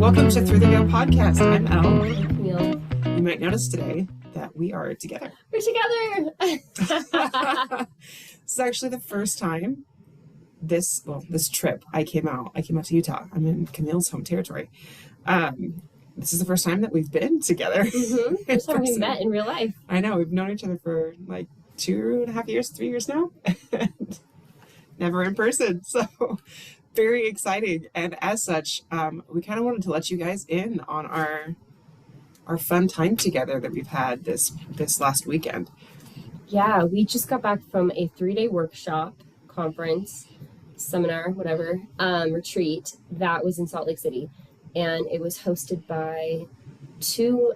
Welcome to Through the Veil podcast. I'm Elle. I'm Camille. You might notice today that we are together. We're together. This is actually the first time this trip I came out to Utah. I'm in Camille's home territory. This is the first time that we've been together. Mm-hmm. First time we met in real life. I know. We've known each other for like 2.5 years, 3 years now. Never in person. So very exciting. And as such, we kind of wanted to let you guys in on our fun time together that we've had this last weekend. Yeah, we just got back from a 3-day workshop, conference, seminar, whatever, retreat that was in Salt Lake City. And it was hosted by two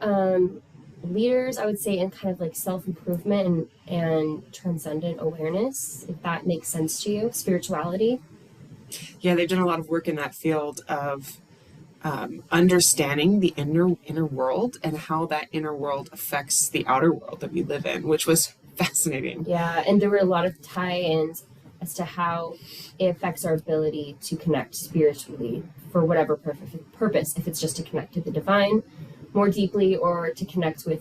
leaders, I would say, in kind of like self-improvement and transcendent awareness, if that makes sense to you, spirituality. Yeah, they've done a lot of work in that field of understanding the inner world and how that inner world affects the outer world that we live in, which was fascinating. Yeah, and there were a lot of tie-ins as to how it affects our ability to connect spiritually for whatever purpose, if it's just to connect to the divine more deeply or to connect with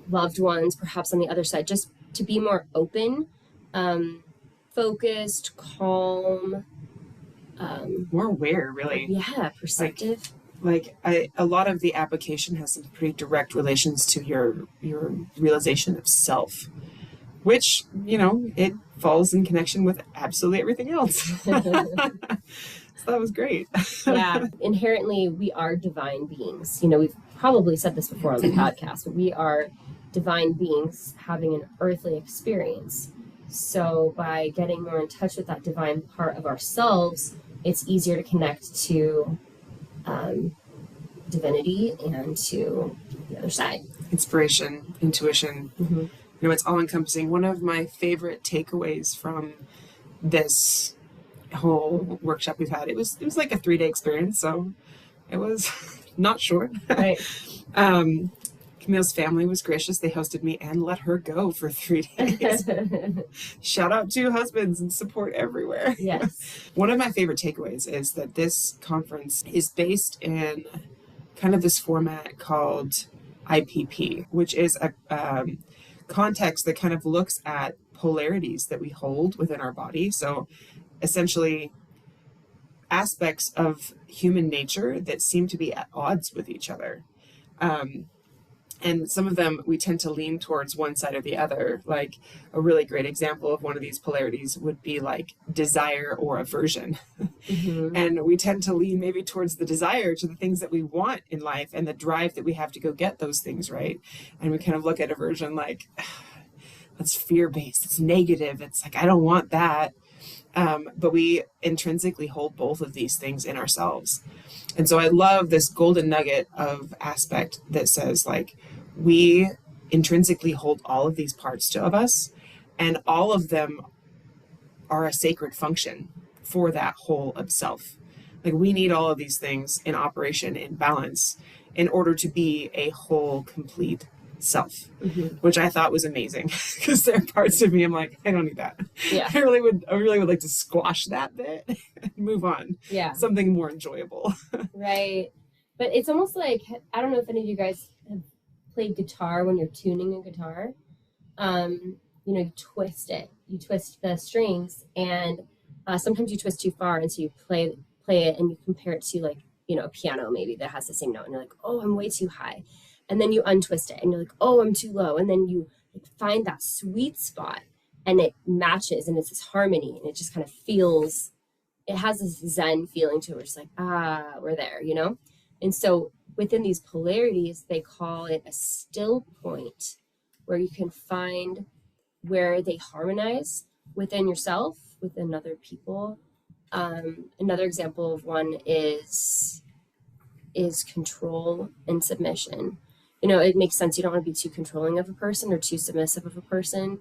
loved ones, perhaps on the other side, just to be more open, focused, calm, more aware, really. Yeah, perceptive. A lot of the application has some pretty direct relations to your realization of self, which, it falls in connection with absolutely everything else. So that was great. Yeah, inherently we are divine beings. We've probably said this before on the podcast, but we are divine beings having an earthly experience. So by getting more in touch with that divine part of ourselves, it's easier to connect to divinity and to the other side. Inspiration, intuition. Mm-hmm. It's all encompassing. One of my favorite takeaways from this whole workshop we've had, it was like a 3-day experience, so it was not short. Right. Camille's family was gracious. They hosted me and let her go for 3 days. Shout out to husbands and support everywhere. Yes. One of my favorite takeaways is that this conference is based in kind of this format called IPP, which is a context that kind of looks at polarities that we hold within our body. So essentially aspects of human nature that seem to be at odds with each other. And some of them, we tend to lean towards one side or the other. Like a really great example of one of these polarities would be like desire or aversion. Mm-hmm. And we tend to lean maybe towards the desire to the things that we want in life and the drive that we have to go get those things, right? And we kind of look at aversion like, that's fear-based, it's negative, it's like, I don't want that. But we intrinsically hold both of these things in ourselves. And so I love this golden nugget of aspect that says like, we intrinsically hold all of these parts of us, and all of them are a sacred function for that whole of self. Like we need all of these things in operation, in balance, in order to be a whole, complete self, mm-hmm. which I thought was amazing because there are parts of me I'm like, I don't need that. Yeah. I really would like to squash that bit and move on. Yeah. Something more enjoyable. Right. But it's almost like, I don't know if any of you guys have played guitar when you're tuning a guitar. You twist it. You twist the strings, and sometimes you twist too far, and so you play it and you compare it to like, a piano maybe that has the same note, and you're like, oh, I'm way too high. And then you untwist it and you're like, oh, I'm too low. And then you find that sweet spot and it matches and it's this harmony and it just kind of feels, it has this Zen feeling to it. It's like, we're there, And so within these polarities, they call it a still point where you can find where they harmonize within yourself, within other people. Another example of one is control and submission. It makes sense. You don't want to be too controlling of a person or too submissive of a person.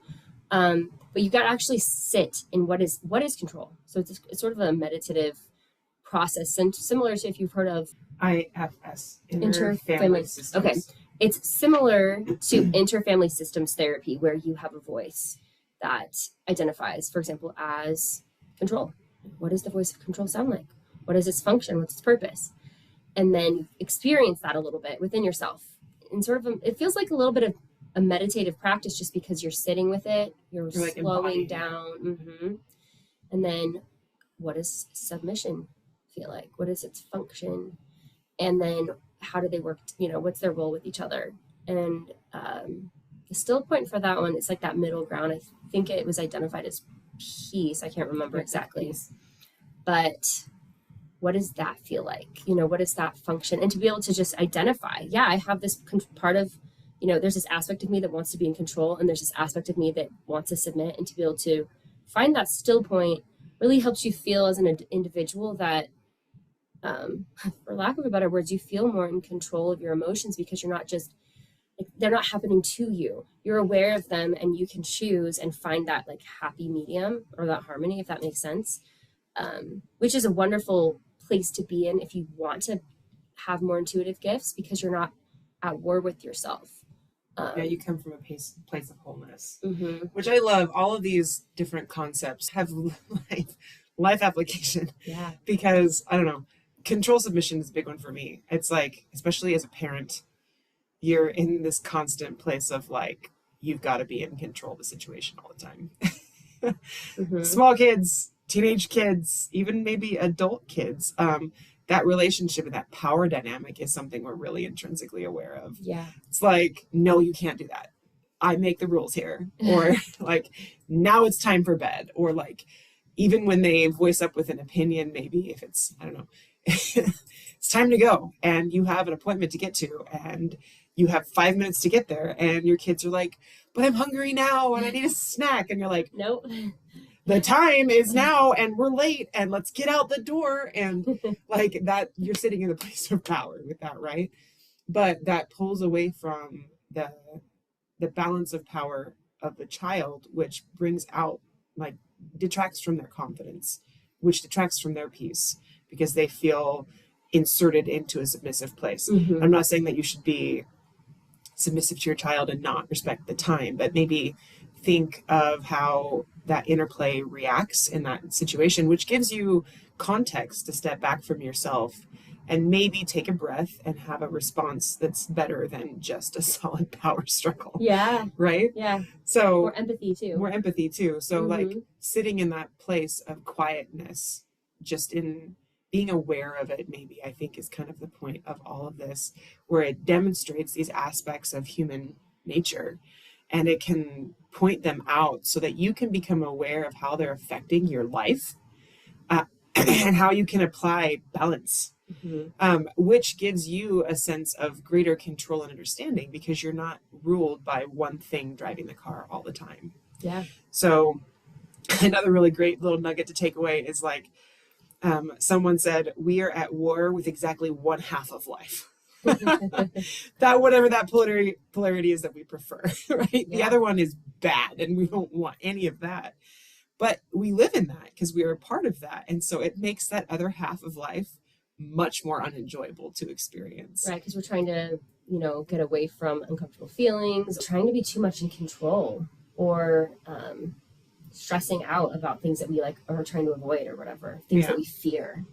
But you got to actually sit in what is control. So it's sort of a meditative process, and similar to if you've heard of IFS, interfamily systems. Okay. It's similar to interfamily systems therapy, where you have a voice that identifies, for example, as control. What does the voice of control sound like? What is its function? What's its purpose? and then experience that a little bit within yourself. And sort of, it feels like a little bit of a meditative practice just because you're sitting with it, you're like slowing down. And then what does submission feel like? What is its function? And then how do they work? What's their role with each other? And the still point for that one, it's like that middle ground. I think it was identified as peace. I can't remember exactly. But what does that feel like? What does that function? And to be able to just identify, I have this part of, there's this aspect of me that wants to be in control, and there's this aspect of me that wants to submit. And to be able to find that still point really helps you feel as an individual that, for lack of a better words, you feel more in control of your emotions, because you're not just like, they're not happening to you. You're aware of them, and you can choose and find that like happy medium, or that harmony, if that makes sense. Which is a wonderful place to be in if you want to have more intuitive gifts, because you're not at war with yourself. You come from a place of wholeness, which I love. All of these different concepts have life application. Yeah. Because I don't know, control submission is a big one for me. It's like, especially as a parent, you're in this constant place of like, you've got to be in control of the situation all the time. Small kids, teenage kids, even maybe adult kids. That relationship and that power dynamic is something we're really intrinsically aware of. Yeah. It's like, no, you can't do that. I make the rules here. Or like, now it's time for bed. Or like, even when they voice up with an opinion, maybe if it's, I don't know, it's time to go and you have an appointment to get to and you have 5 minutes to get there, and your kids are like, but I'm hungry now and I need a snack. And you're like, nope. The time is now and we're late and let's get out the door. And like that, you're sitting in a place of power with that, right? But that pulls away from the balance of power of the child, which brings out, like, detracts from their confidence, which detracts from their peace, because they feel inserted into a submissive place. I'm not saying that you should be submissive to your child and not respect the time, but maybe think of how that interplay reacts in that situation, which gives you context to step back from yourself and maybe take a breath and have a response that's better than just a solid power struggle. Yeah. Right? Yeah. So more empathy too. So like sitting in that place of quietness, just in being aware of it, maybe, I think, is kind of the point of all of this, where it demonstrates these aspects of human nature and it can point them out so that you can become aware of how they're affecting your life, and how you can apply balance, which gives you a sense of greater control and understanding, because you're not ruled by one thing driving the car all the time. Yeah. So another really great little nugget to take away is like, someone said, we are at war with exactly one half of life. That whatever that polarity is that we prefer, right? Yeah. The other one is bad and we don't want any of that. But we live in that because we are a part of that. And so it makes that other half of life much more unenjoyable to experience. Right, because we're trying to, get away from uncomfortable feelings, trying to be too much in control, or stressing out about things that we like are trying to avoid, or whatever, things that we fear.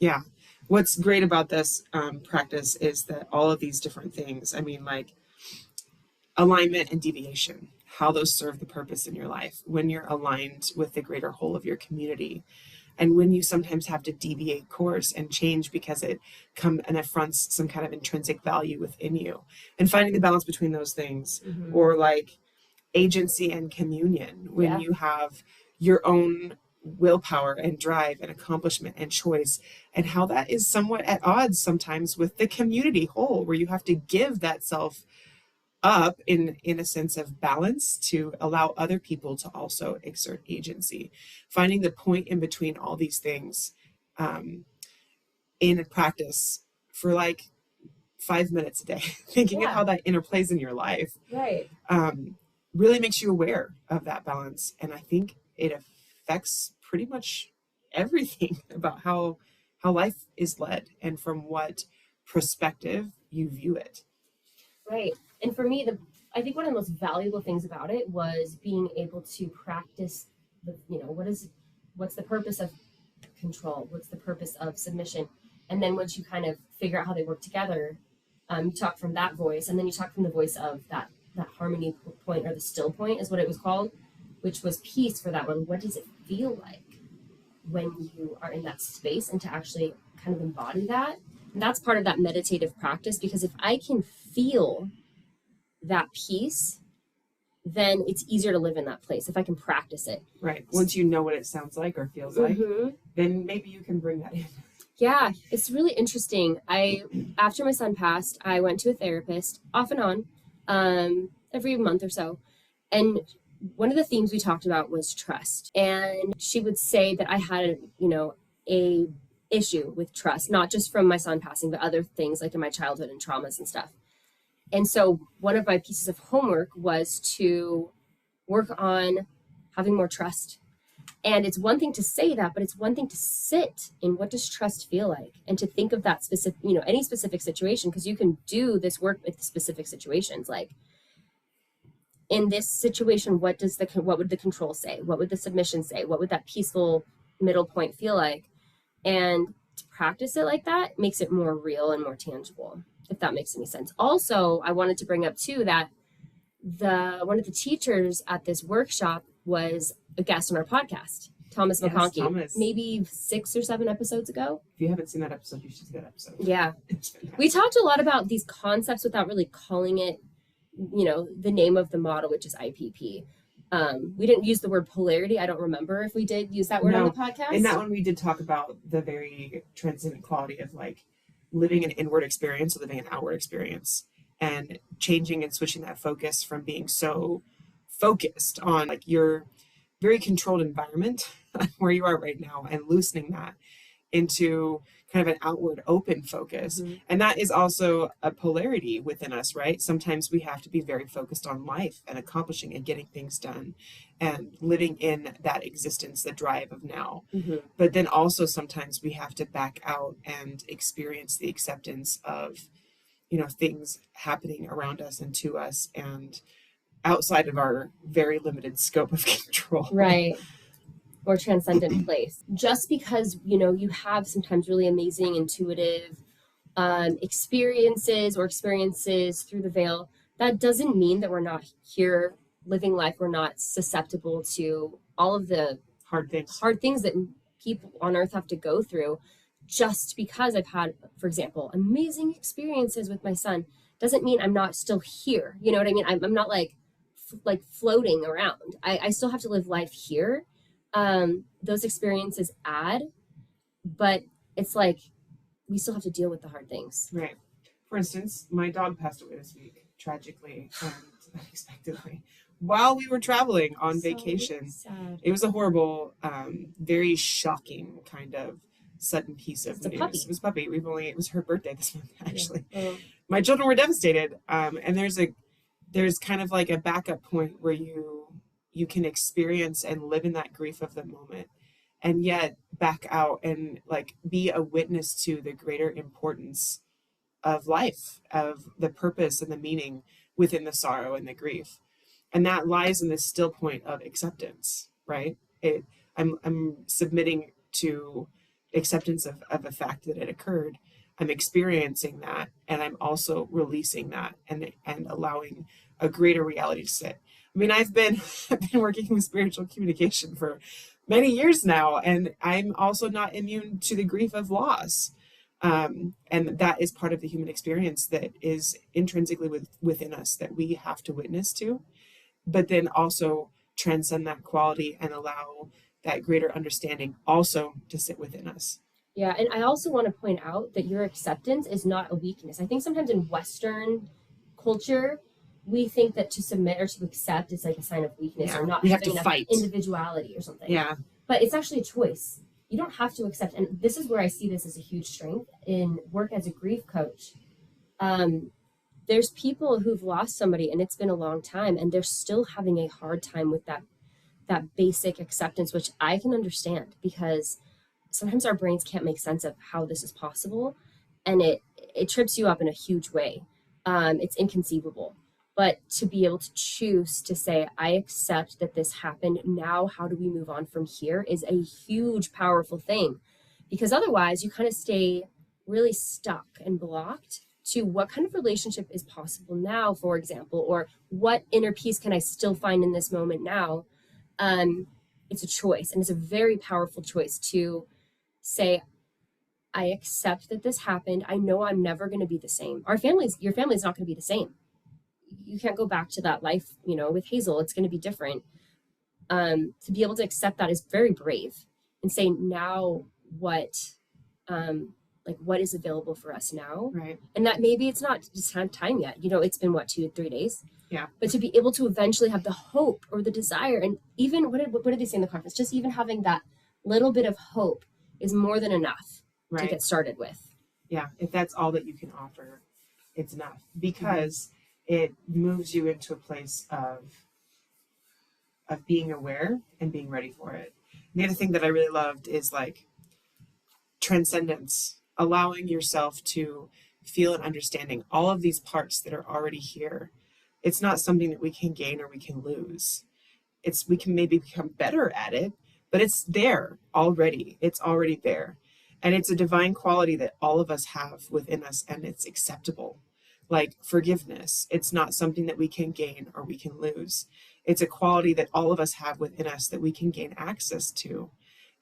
Yeah. What's great about this practice is that all of these different things, like alignment and deviation, how those serve the purpose in your life, when you're aligned with the greater whole of your community, and when you sometimes have to deviate course and change because it affronts some kind of intrinsic value within you, and finding the balance between those things, or like agency and communion, when you have your own willpower and drive and accomplishment and choice, and how that is somewhat at odds sometimes with the community whole, where you have to give that self up in a sense of balance to allow other people to also exert agency. Finding the point in between all these things in a practice for like 5 minutes a day, thinking of how that interplays in your life, right, really makes you aware of that balance. And I think it affects pretty much everything about how life is led and from what perspective you view it. Right. And for me, I think one of the most valuable things about it was being able to practice what's the purpose of control? What's the purpose of submission? And then once you kind of figure out how they work together, you talk from that voice, and then you talk from the voice of that harmony point, or the still point is what it was called, which was peace for that one. What does it feel like when you are in that space, and to actually kind of embody that? And that's part of that meditative practice, because if I can feel that peace, then it's easier to live in that place if I can practice it. Right. Once you know what it sounds like or feels like, then maybe you can bring that in. Yeah, it's really interesting. After my son passed, I went to a therapist off and on, every month or so. And one of the themes we talked about was trust. And she would say that I had, a issue with trust, not just from my son passing, but other things like in my childhood and traumas and stuff. And so one of my pieces of homework was to work on having more trust. And it's one thing to say that, but it's one thing to sit in what does trust feel like, and to think of that specific, any specific situation, because you can do this work with specific situations. Like in this situation, what would the control say? What would the submission say? What would that peaceful middle point feel like? And to practice it like that makes it more real and more tangible, if that makes any sense. Also, I wanted to bring up too that one of the teachers at this workshop was a guest on our podcast, Thomas McConkey, Thomas. Maybe 6 or 7 episodes ago. If you haven't seen that episode, you should see that episode. Yeah. We talked a lot about these concepts without really calling it, the name of the model, which is IPP. We didn't use the word polarity. I don't remember if we did use that word on the podcast. In that one, we did talk about the very transcendent quality of like living an inward experience or living an outward experience, and changing and switching that focus from being so focused on like your very controlled environment where you are right now, and loosening that into kind of an outward open focus. And that is also a polarity within us, right? Sometimes we have to be very focused on life and accomplishing and getting things done and living in that existence, the drive of now. But then also sometimes we have to back out and experience the acceptance of, things happening around us and to us and outside of our very limited scope of control. Right. Or transcendent place. Just because, you have sometimes really amazing intuitive experiences through the veil, that doesn't mean that we're not here living life. We're not susceptible to all of the hard things that people on earth have to go through. Just because I've had, for example, amazing experiences with my son doesn't mean I'm not still here. You know what I mean? I'm not like floating around. I still have to live life here. Those experiences add, but it's like we still have to deal with the hard things. Right. For instance, my dog passed away this week, tragically and unexpectedly, while we were traveling on vacation. Sad. It was a horrible, very shocking kind of sudden piece of news. Puppy. It was a puppy. It was her birthday this month, actually. Yeah. My children were devastated. And there's kind of like a backup point where you can experience and live in that grief of the moment, and yet back out and like be a witness to the greater importance of life, of the purpose and the meaning within the sorrow and the grief. And that lies in this still point of acceptance, right? I'm submitting to acceptance of a fact that it occurred. I'm experiencing that, and I'm also releasing that and allowing a greater reality to sit. I mean, I've been working with spiritual communication for many years now, and I'm also not immune to the grief of loss. And that is part of the human experience that is intrinsically within us that we have to witness to, but then also transcend that quality and allow that greater understanding also to sit within us. Yeah, and I also want to point out that your acceptance is not a weakness. I think sometimes in Western culture, we think that to submit or to accept is like a sign of weakness, or not having enough individuality or something. Yeah. But it's actually a choice. You don't have to accept. And this is where I see this as a huge strength in work as a grief coach. There's people who've lost somebody and it's been a long time, and they're still having a hard time with that basic acceptance, which I can understand, because sometimes our brains can't make sense of how this is possible, and it trips you up in a huge way. It's inconceivable. But to be able to choose to say, I accept that this happened. Now, how do we move on from here, is a huge, powerful thing. Because otherwise you kind of stay really stuck and blocked to what kind of relationship is possible now, for example, or what inner peace can I still find in this moment now? It's a choice, and it's a very powerful choice to say, I accept that this happened. I know I'm never going to be the same. Your family's not going to be the same. You can't go back to that life, with Hazel. It's going to be different. To be able to accept that is very brave, and say, now what, what is available for us now? Right. And that maybe it's not just time yet. It's been 2-3 days. Yeah. But to be able to eventually have the hope or the desire, and even what did they say in the conference? Just even having that little bit of hope is more than enough to get started with. Yeah. If that's all that you can offer, it's enough, because it moves you into a place of being aware and being ready for it. And the other thing that I really loved is like transcendence, allowing yourself to feel and understanding all of these parts that are already here. It's not something that we can gain or we can lose. We can maybe become better at it, but it's there already. It's already there. And it's a divine quality that all of us have within us, and it's acceptable. Like forgiveness, it's not something that we can gain or we can lose. It's a quality that all of us have within us that we can gain access to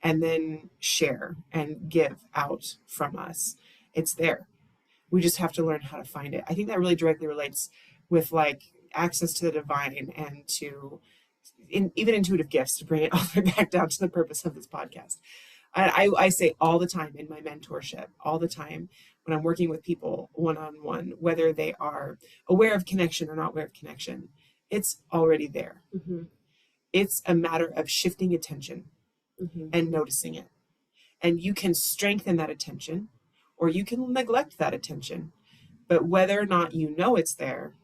and then share and give out from us. It's there. We just have to learn how to find it. I think that really directly relates with like access to the divine and to even intuitive gifts, to bring it all the way back down to the purpose of this podcast. I say all the time in my mentorship, all the time when I'm working with people one-on-one, whether they are aware of connection or not aware of connection, it's already there. Mm-hmm. It's a matter of shifting attention and noticing it. And you can strengthen that attention or you can neglect that attention. But whether or not you know it's there,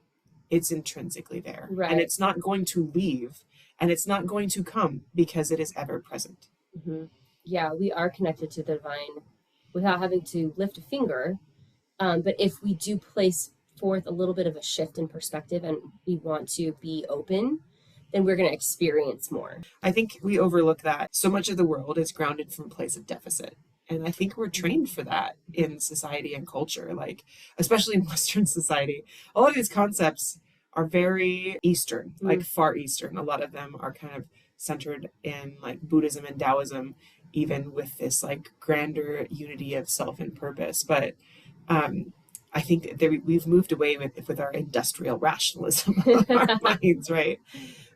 it's intrinsically there. Right. And it's not going to leave, and it's not going to come, because it is ever present. Mm-hmm. Yeah, we are connected to the divine without having to lift a finger. But if we do place forth a little bit of a shift in perspective and we want to be open, then we're going to experience more. I think we overlook that. So much of the world is grounded from a place of deficit. And I think we're trained for that in society and culture, like especially in Western society. A lot of these concepts are very Eastern, like Far Eastern. A lot of them are kind of centered in like Buddhism and Taoism, even with this like grander unity of self and purpose. But I think that we've moved away with our industrial rationalism of our minds, right?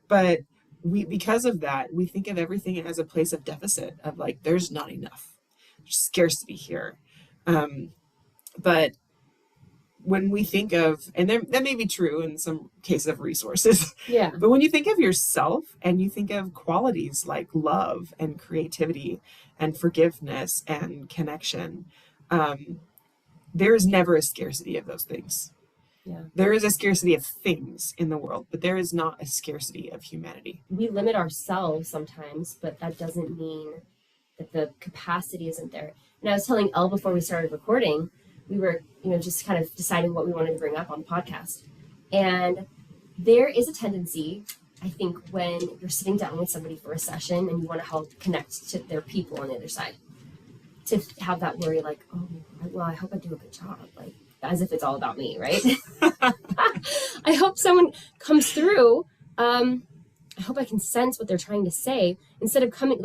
But because of that, we think of everything as a place of deficit, of like, there's not enough, there's scarcity here. But when we think of, and that may be true in some cases of resources, yeah. But when you think of yourself and you think of qualities like love and creativity and forgiveness and connection, there is never a scarcity of those things. Yeah. There is a scarcity of things in the world, but there is not a scarcity of humanity. We limit ourselves sometimes, but that doesn't mean that the capacity isn't there. And I was telling Elle before we started recording, we were, just kind of deciding what we wanted to bring up on the podcast. And there is a tendency, I think, when you're sitting down with somebody for a session and you want to help connect to their people on the other side, to have that worry like, oh, well, I hope I do a good job. Like, as if it's all about me, right? I hope someone comes through. I hope I can sense what they're trying to say instead of coming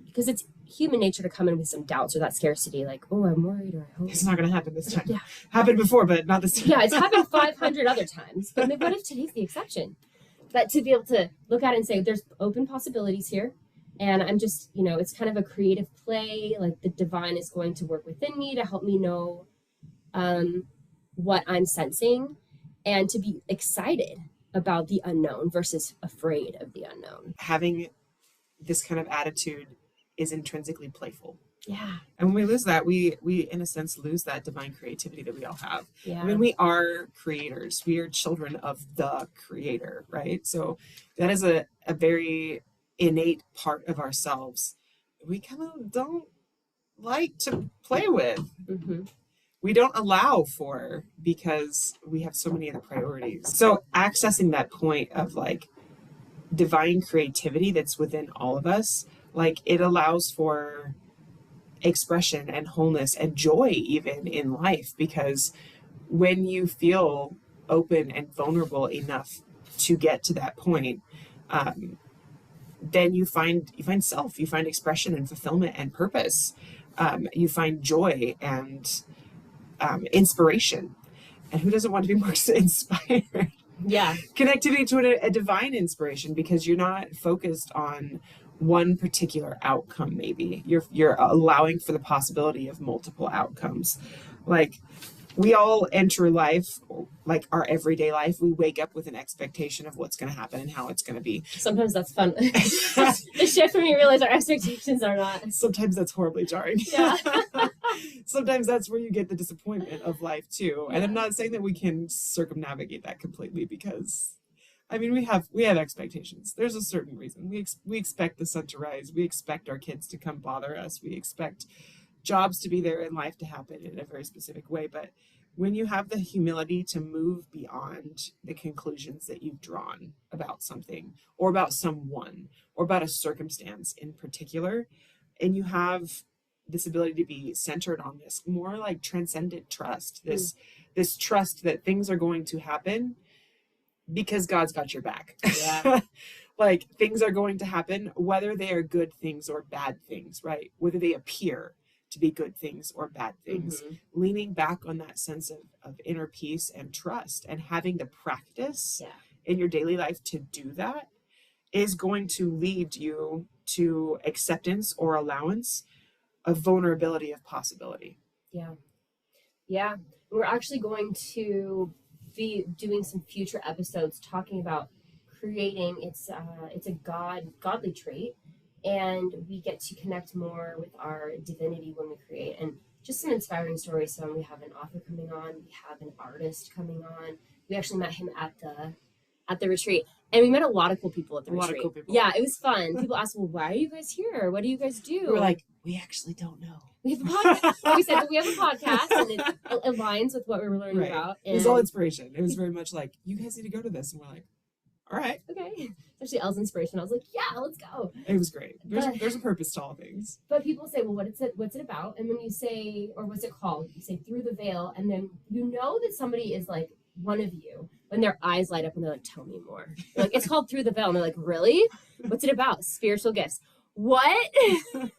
because it's human nature to come in with some doubts or that scarcity, like, oh, I'm worried, or I hope it's not going to happen this time. Yeah. Happened before, but not this time. Yeah, it's happened 500 other times. But what if today's the exception? But to be able to look at it and say, there's open possibilities here. And I'm just, it's kind of a creative play. Like the divine is going to work within me to help me know what I'm sensing, and to be excited about the unknown versus afraid of the unknown. Having this kind of attitude is intrinsically playful. Yeah. And when we lose that, we in a sense lose that divine creativity that we all have. Yeah. I mean, we are creators. We are children of the creator, right? So that is a very innate part of ourselves we kind of don't like to play with. Mm-hmm. We don't allow for, because we have so many other priorities. So accessing that point of like divine creativity that's within all of us, like it allows for expression and wholeness and joy even in life, because when you feel open and vulnerable enough to get to that point, then you find self, you find expression and fulfillment and purpose, you find joy and inspiration. And who doesn't want to be more inspired? Yeah. Connectivity to a divine inspiration, because you're not focused on one particular outcome. Maybe you're allowing for the possibility of multiple outcomes. Like, we all enter life, like our everyday life, we wake up with an expectation of what's going to happen and how it's going to be. Sometimes that's fun. The shift when you realize our expectations are not. Sometimes that's horribly jarring. Yeah. Sometimes that's where you get the disappointment of life too. And I'm not saying that we can circumnavigate that completely, because I mean, we have expectations. There's a certain reason. We expect the sun to rise. We expect our kids to come bother us. We expect jobs to be there and life to happen in a very specific way. But when you have the humility to move beyond the conclusions that you've drawn about something or about someone or about a circumstance in particular, and you have this ability to be centered on this more like transcendent trust, this trust that things are going to happen because God's got your back. Yeah. Like, things are going to happen, whether they are good things or bad things, right? Whether they appear to be good things or bad things. Leaning back on that sense of inner peace and trust, and having the practice in your daily life to do that, is going to lead you to acceptance or allowance of vulnerability, of possibility. Yeah. We're actually going to be doing some future episodes talking about creating. It's a godly trait, and we get to connect more with our divinity when we create, and just some inspiring stories. So we have an author coming on, we have an artist coming on. We actually met him at the retreat, and we met a lot of cool people at the retreat. A lot of cool people. Yeah, it was fun. People asked, well, why are you guys here? What do you guys do? We were like, we actually don't know. We have a podcast. We said that we have a podcast, and it aligns with what we were learning about. And it was all inspiration. It was very much like, you guys need to go to this. And we're like, all right. Okay. Especially Elle's inspiration. I was like, yeah, let's go. It was great. There's a purpose to all things. But people say, well, what's it about? And when you say, or what's it called? You say Through the Veil, and then you know that somebody is like one of you when their eyes light up and they're like, tell me more. They're like, it's called Through the Veil. And they're like, really? What's it about? Spiritual gifts. What? I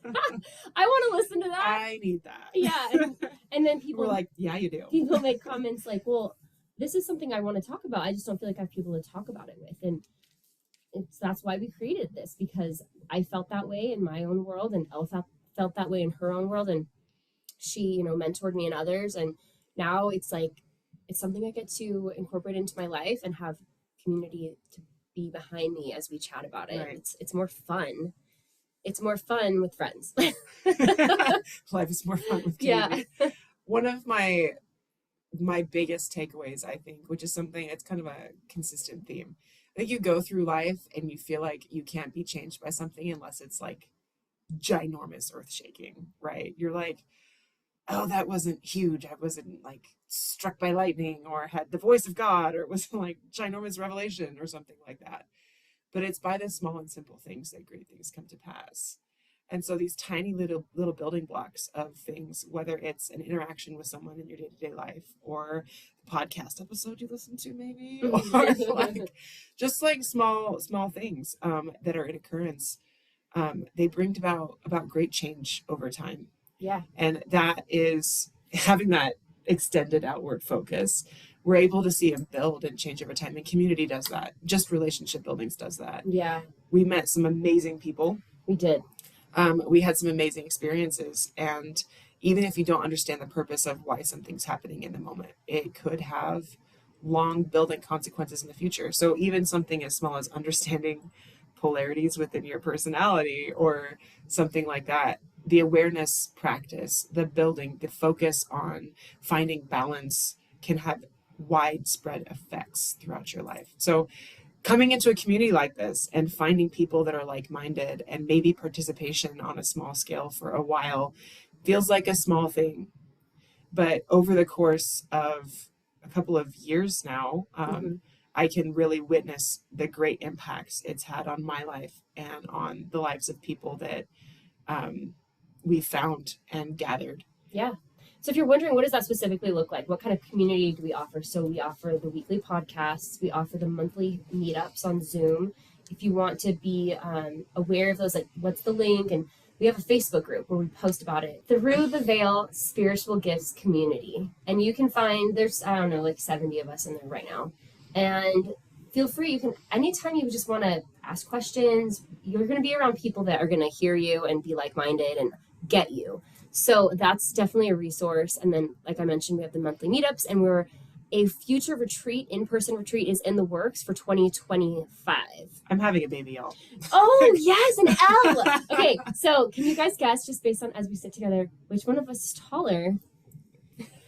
want to listen to that. I need that. Yeah. And then people were like, yeah, you do. People make comments like, well, this is something I want to talk about. I just don't feel like I have people to talk about it with. And that's why we created this, because I felt that way in my own world, and Elle felt that way in her own world. And she, mentored me and others. And now it's like, it's something I get to incorporate into my life and have community to be behind me as we chat about it. Right. It's more fun. It's more fun with friends. Life is more fun with community. Yeah. One of my biggest takeaways, I think, which is something, it's kind of a consistent theme. I think you go through life and you feel like you can't be changed by something unless it's like ginormous, earth shaking, right? You're like, oh, that wasn't huge. I wasn't like struck by lightning or had the voice of God, or it was like ginormous revelation or something like that. But it's by the small and simple things that great things come to pass. And so these tiny little building blocks of things, whether it's an interaction with someone in your day-to-day life, or the podcast episode you listen to maybe, or like just like small things that are in occurrence, they bring about great change over time. Yeah. And that is having that extended outward focus. We're able to see them build and change over time. And community does that. Just relationship buildings does that. Yeah. We met some amazing people. We did. We had some amazing experiences. And even if you don't understand the purpose of why something's happening in the moment, it could have long building consequences in the future. So even something as small as understanding polarities within your personality or something like that, the awareness practice, the building, the focus on finding balance can have widespread effects throughout your life. So coming into a community like this and finding people that are like-minded, and maybe participation on a small scale for a while, feels like a small thing. But over the course of a couple of years now, I can really witness the great impacts it's had on my life and on the lives of people that we found and gathered. Yeah. So if you're wondering, what does that specifically look like? What kind of community do we offer? So we offer the weekly podcasts. We offer the monthly meetups on Zoom. If you want to be aware of those, like what's the link? And we have a Facebook group where we post about it. Through the Veil Spiritual Gifts Community. And you can find, there's, I don't know, like 70 of us in there right now. And feel free, you can, anytime you just want to ask questions, you're going to be around people that are going to hear you and be like-minded and get you. So that's definitely a resource. And then, like I mentioned, we have the monthly meetups, and a future retreat, in-person retreat, is in the works for 2025. I'm having a baby, y'all. Oh, yes, an L. Okay, so can you guys guess, just based on as we sit together, which one of us is taller?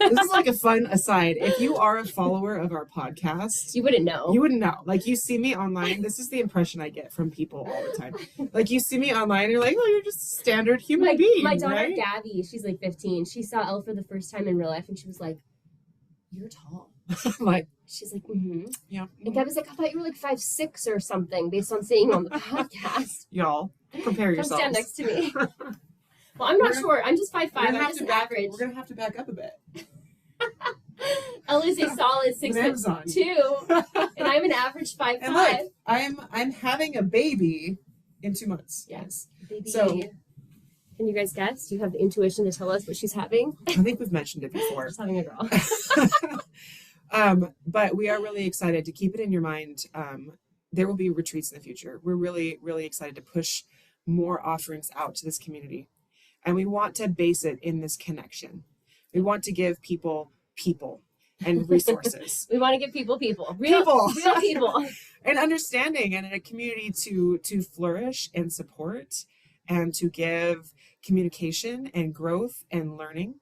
This is like a fun aside. If you are a follower of our podcast, You wouldn't know. you wouldn't know. Like, you see me online. This is the impression I get from people all the time. Like, you see me online, and you're like, oh, you're just a standard human being, my daughter, right? Gabby, she's like 15. She saw Elle for the first time in real life, and she was like, you're tall. I'm like, She's like, mm-hmm. yeah. And Gabby's like, I thought you were like 5'6" or something based on seeing you on the podcast. Y'all, prepare Come yourselves. stand next to me. Well, I'm not short. I'm just 5'5". I'm just an average. We're going to have to back up a bit. Elle is a solid Amazon. 6'2", and I'm an average 5'5". And look, I'm having a baby in 2 months. Yes. Baby. So, can you guys guess? Do you have the intuition to tell us what she's having? I think we've mentioned it before. She's having a girl. But we are really excited to keep it in your mind. There will be retreats in the future. We're really, really excited to push more offerings out to this community. And we want to base it in this connection. We want to give people and resources. We want to give people. Real people. And understanding, and a community to flourish and support, and to give communication and growth and learning.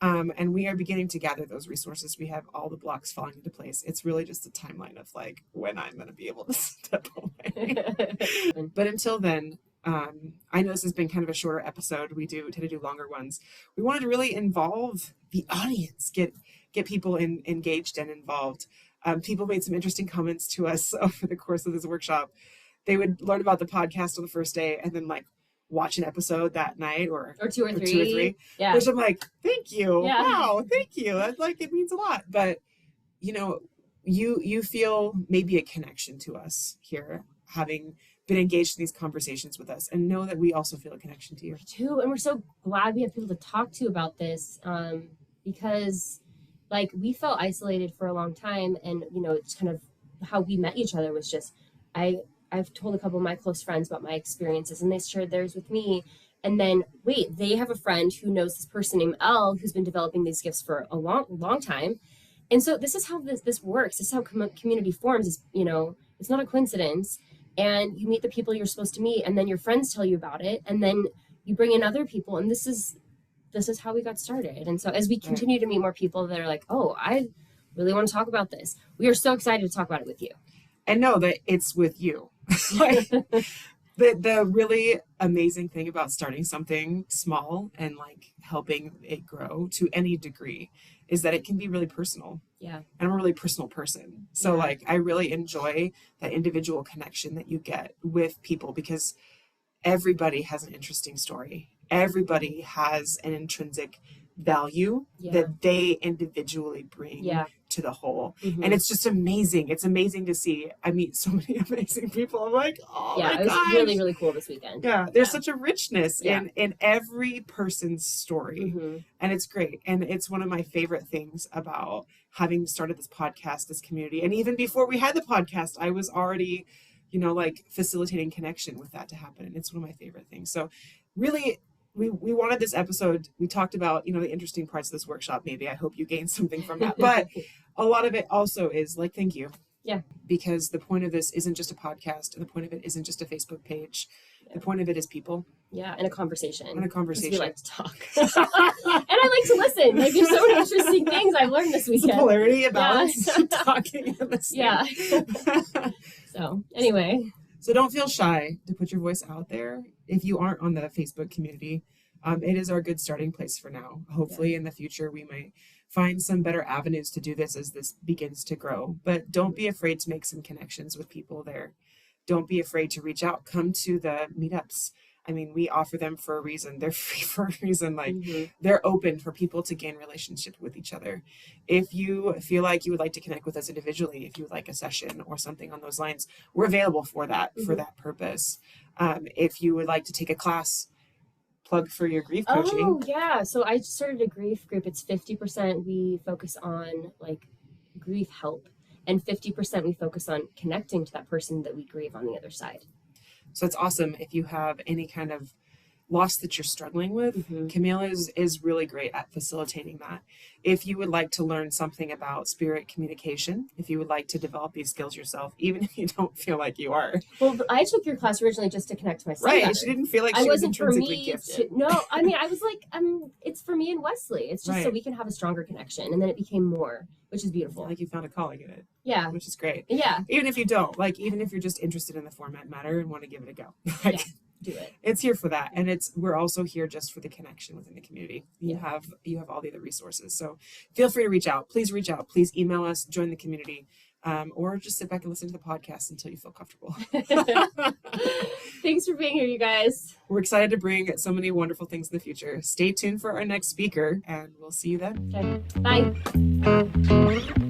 And we are beginning to gather those resources. We have all the blocks falling into place. It's really just a timeline of like when I'm going to be able to step away. But until then, I know this has been kind of a shorter episode. We tend to do longer ones. We wanted to really involve the audience, get people engaged and involved. People made some interesting comments to us over the course of this workshop. They would learn about the podcast on the first day and then like watch an episode that night or two or three. Yeah. Which I'm like, thank you. Yeah. Wow, thank you. That's like, it means a lot. But you know, you feel maybe a connection to us here, having been engaged in these conversations with us, and know that we also feel a connection to you. We do, and we're so glad we have people to talk to about this, because like we felt isolated for a long time, and you know, it's kind of how we met each other was just I've told a couple of my close friends about my experiences, and they shared theirs with me. And then, wait, they have a friend who knows this person named Elle who's been developing these gifts for a long time. And so this is how this works. This is how community forms. Is, you know, it's not a coincidence. And you meet the people you're supposed to meet, and then your friends tell you about it, and then you bring in other people, and this is how we got started. And so as we continue to meet more people that are like, oh, I really want to talk about this, we are so excited to talk about it with you. And know that it's with you. The really amazing thing about starting something small and like helping it grow to any degree is that it can be really personal. Yeah. And I'm a really personal person. So like I really enjoy that individual connection that you get with people, because everybody has an interesting story. Everybody has an intrinsic value that they individually bring to the whole. Mm-hmm. And it's just amazing. It's amazing to see. I meet so many amazing people. I'm like, oh my it was gosh. really, really cool this weekend. Yeah, there's such a richness in every person's story. Mm-hmm. And it's great. And it's one of my favorite things about having started this podcast, this community. And even before we had the podcast, I was already, you know, like facilitating connection with that to happen. And it's one of my favorite things. So really, we wanted this episode. We talked about, you know, the interesting parts of this workshop. Maybe I hope you gained something from that. But a lot of it also is like, thank you. Yeah. Because the point of this isn't just a podcast, and the point of it isn't just a Facebook page. The point of it is people. Yeah, and a conversation. And a conversation. We like to talk. And I like to listen. Like, there's so many interesting things I've learned this weekend. It's a polarity about talking and listening. Yeah. So, anyway. So don't feel shy to put your voice out there. If you aren't on the Facebook community, it is our good starting place for now. Hopefully in the future, we might find some better avenues to do this as this begins to grow. But don't be afraid to make some connections with people there. Don't be afraid to reach out. Come to the meetups. I mean, we offer them for a reason. They're free for a reason. Like, Mhm. they're open for people to gain relationship with each other. If you feel like you would like to connect with us individually, if you would like a session or something on those lines, we're available for Mhm. that purpose. If you would like to take a class, plug for your grief Oh coaching. yeah, so I started a grief group. It's 50% we focus on like grief help, and 50% we focus on connecting to that person that we grieve on the other side. So it's awesome if you have any kind of loss that you're struggling with. Mhm. Camille is really great at facilitating that. If you would like to learn something about spirit communication, if you would like to develop these skills yourself, even if you don't feel like you are. Well, I took your class originally just to connect to my son Right. better. She didn't feel like I she was wasn't for intrinsically me gifted. no, I mean I was like, it's for me and Wesley. It's just so Right. we can have a stronger connection, and then it became more, which is beautiful. Like you found a calling in it. Yeah. Which is great. Yeah. Even if you don't, like even if you're just interested in the format matter and want to give it a go. Like, Yeah. Do it. It's here for that. And we're also here just for the connection within the community. You Yeah. have all the other resources. So feel free to reach out. Please reach out. Please email us, join the community. Or just sit back and listen to the podcast until you feel comfortable. Thanks for being here, you guys. We're excited to bring so many wonderful things in the future. Stay tuned for our next speaker, and we'll see you then. Okay. Bye.